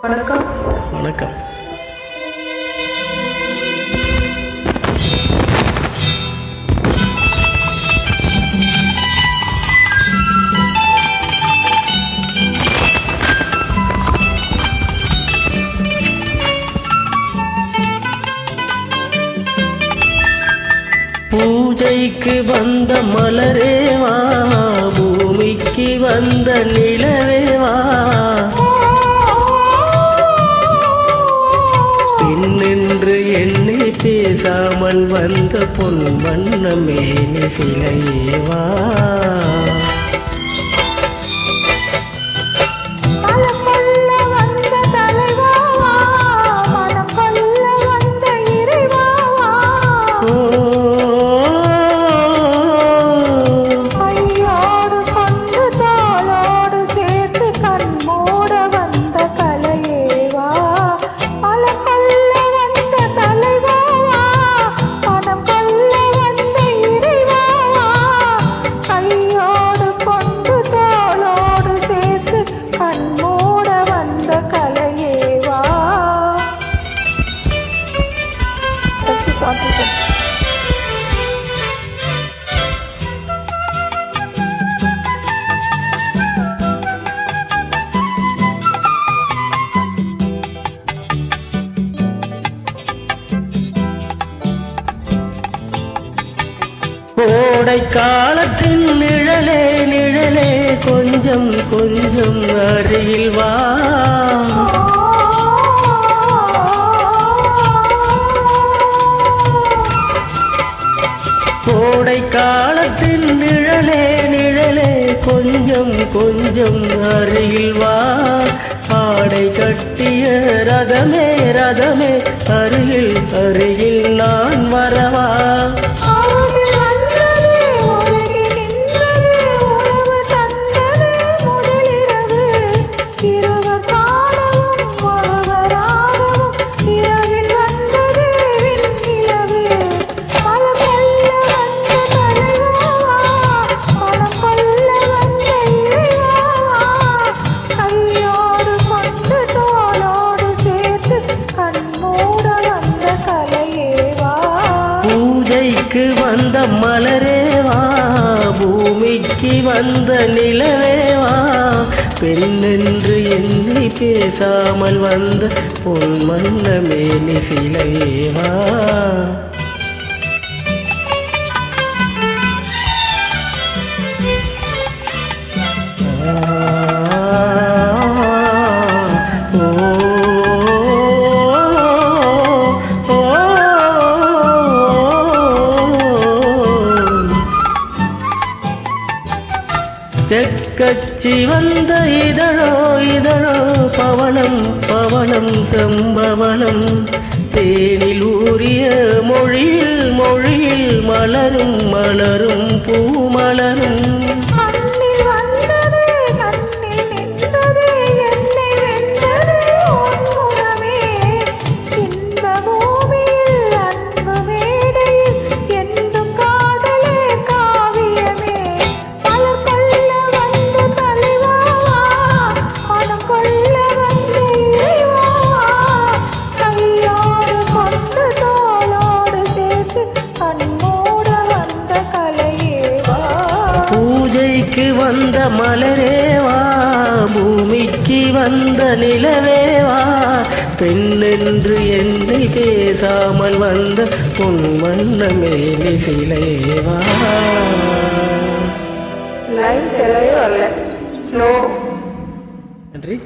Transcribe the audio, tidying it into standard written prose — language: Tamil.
வணக்கம். வணக்கம். பூஜைக்கு வந்த மலரேவா, பூமிக்கு வந்த நிலவேவா, பின்னென்று என்னை பேசாமல் வந்த பொன் வண்ணமே சிலையேவா. கோடை காலத்தின் நிழலே நிழலே கொஞ்சம் கொஞ்சம் அருகில் வா. கோடை காலத்தின் நிழலே நிழலே கொஞ்சம் கொஞ்சம் அருகில் வா. ஆடை கட்டிய ரதமே ரதமே அருகில் அருகில் நான் வரவா. பூஜைக்கு வந்த மலரேவா, பூமிக்கு வந்த நிலவேவா, பெண்ணென்று என்னை பேசாமல் வந்த பொன் மன்னமே சிலையேவா. செக்கச்சி வந்த இதழோ இதழோ பவளம் பவளம் செம்பவளம், தேனில் ஊறிய மொழியில் மொழியில் மலரும் மலரும் பூமலரும். பூஜைக்கு வந்த மலரேவா, பூமிக்கு வந்த நிலவேவா, பெண்ணென்று என்னை பேசாமல் வந்த பொன் வண்ணமே சிலையேவா. லைன் செலவே அல்ல, ஸ்லோ. நன்றி.